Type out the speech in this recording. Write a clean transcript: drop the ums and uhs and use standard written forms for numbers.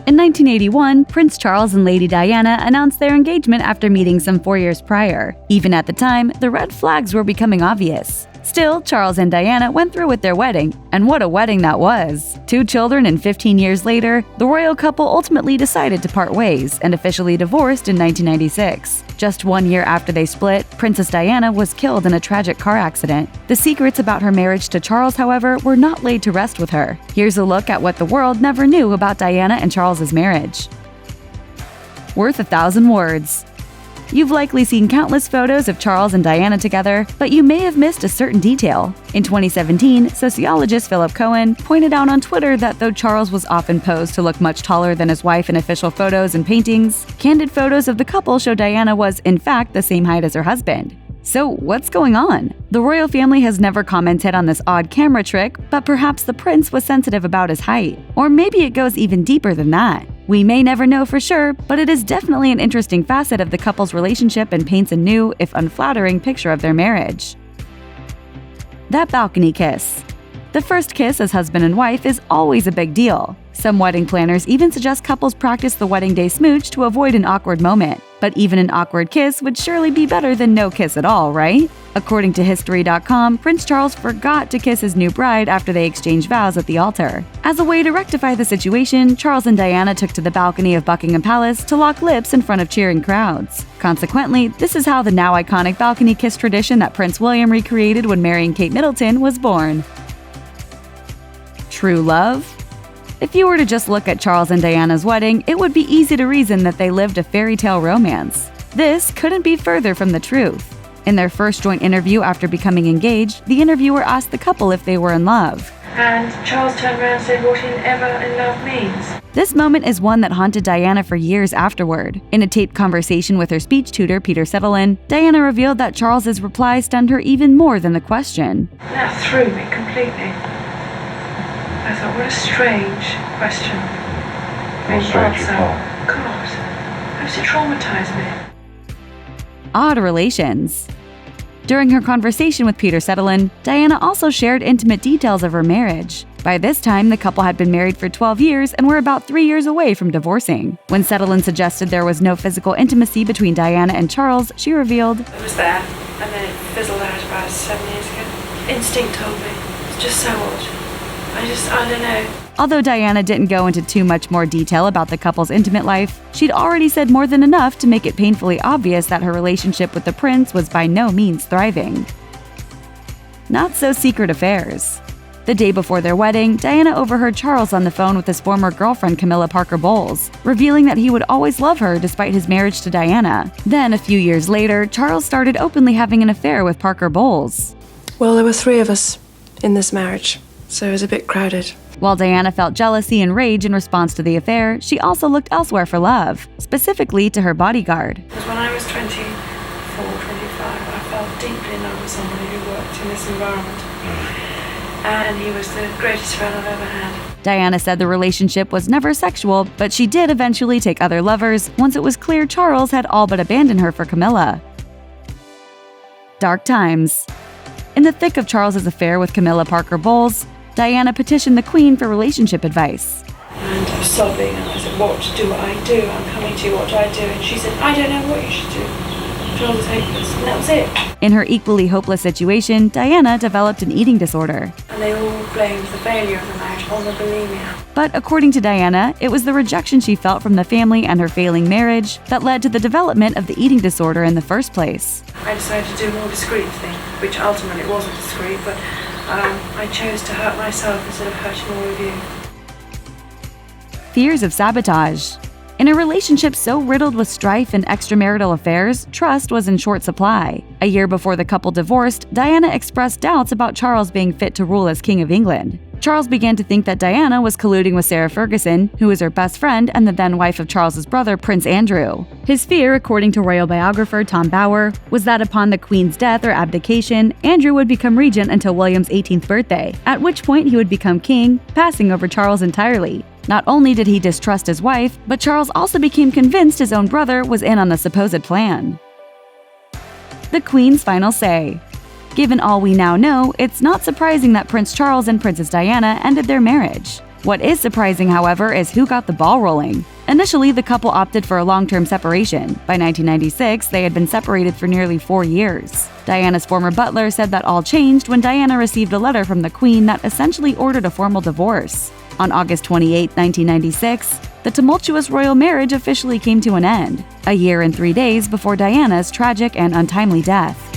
In 1981, Prince Charles and Lady Diana announced their engagement after meeting some 4 years prior. Even at the time, the red flags were becoming obvious. Still, Charles and Diana went through with their wedding, and what a wedding that was! 2 children and 15 years later, the royal couple ultimately decided to part ways and officially divorced in 1996. Just 1 year after they split, Princess Diana was killed in a tragic car accident. The secrets about her marriage to Charles, however, were not laid to rest with her. Here's a look at what the world never knew about Diana and Charles's marriage. Worth 1,000 words. You've likely seen countless photos of Charles and Diana together, but you may have missed a certain detail. In 2017, sociologist Philip Cohen pointed out on Twitter that though Charles was often posed to look much taller than his wife in official photos and paintings, candid photos of the couple show Diana was, in fact, the same height as her husband. So what's going on? The royal family has never commented on this odd camera trick, but perhaps the prince was sensitive about his height. Or maybe it goes even deeper than that. We may never know for sure, but it is definitely an interesting facet of the couple's relationship and paints a new, if unflattering, picture of their marriage. That balcony kiss. The first kiss as husband and wife is always a big deal. Some wedding planners even suggest couples practice the wedding day smooch to avoid an awkward moment. But even an awkward kiss would surely be better than no kiss at all, right? According to History.com, Prince Charles forgot to kiss his new bride after they exchanged vows at the altar. As a way to rectify the situation, Charles and Diana took to the balcony of Buckingham Palace to lock lips in front of cheering crowds. Consequently, this is how the now iconic balcony kiss tradition that Prince William recreated when marrying Kate Middleton was born. True love? If you were to just look at Charles and Diana's wedding, it would be easy to reason that they lived a fairy tale romance. This couldn't be further from the truth. In their first joint interview after becoming engaged, the interviewer asked the couple if they were in love. And Charles turned around and said what ever in love means. This moment is one that haunted Diana for years afterward. In a taped conversation with her speech tutor, Peter Sutherland, Diana revealed that Charles's reply stunned her even more than the question. That threw me completely. I thought, what a strange question. God, how does it traumatize me? Odd relations. During her conversation with Peter Sutherland, Diana also shared intimate details of her marriage. By this time, the couple had been married for 12 years and were about 3 years away from divorcing. When Sutherland suggested there was no physical intimacy between Diana and Charles, she revealed, It was there, and then it fizzled out about 7 years ago. Instinct told me. It's just so odd. I don't know. Although Diana didn't go into too much more detail about the couple's intimate life, she'd already said more than enough to make it painfully obvious that her relationship with the prince was by no means thriving. Not so secret affairs. The day before their wedding, Diana overheard Charles on the phone with his former girlfriend Camilla Parker Bowles, revealing that he would always love her despite his marriage to Diana. Then, a few years later, Charles started openly having an affair with Parker Bowles. Well, there were 3 of us in this marriage, so it was a bit crowded. While Diana felt jealousy and rage in response to the affair, she also looked elsewhere for love, specifically to her bodyguard. Because when I was 24, 25, I fell deeply in love with somebody who worked in this environment. And he was the greatest friend I've ever had. Diana said the relationship was never sexual, but she did eventually take other lovers once it was clear Charles had all but abandoned her for Camilla. Dark times. In the thick of Charles's affair with Camilla Parker Bowles, Diana petitioned the Queen for relationship advice. And I was sobbing, and I said, what do I do? I'm coming to you, what do I do? And she said, I don't know what you should do. Charles was hopeless, and that was it. In her equally hopeless situation, Diana developed an eating disorder. And they all blamed the failure of the marriage on the bulimia. But according to Diana, it was the rejection she felt from the family and her failing marriage that led to the development of the eating disorder in the first place. I decided to do a more discreet thing, which ultimately wasn't discreet, but I chose to hurt myself instead of hurting all of you. Fears of sabotage. In a relationship so riddled with strife and extramarital affairs, trust was in short supply. A year before the couple divorced, Diana expressed doubts about Charles being fit to rule as King of England. Charles began to think that Diana was colluding with Sarah Ferguson, who was her best friend and the then wife of Charles's brother, Prince Andrew. His fear, according to royal biographer Tom Bower, was that upon the Queen's death or abdication, Andrew would become regent until William's 18th birthday, at which point he would become king, passing over Charles entirely. Not only did he distrust his wife, but Charles also became convinced his own brother was in on the supposed plan. The Queen's final say. Given all we now know, it's not surprising that Prince Charles and Princess Diana ended their marriage. What is surprising, however, is who got the ball rolling. Initially, the couple opted for a long-term separation. By 1996, they had been separated for nearly 4 years. Diana's former butler said that all changed when Diana received a letter from the Queen that essentially ordered a formal divorce. On August 28, 1996, the tumultuous royal marriage officially came to an end, a year and 3 days before Diana's tragic and untimely death.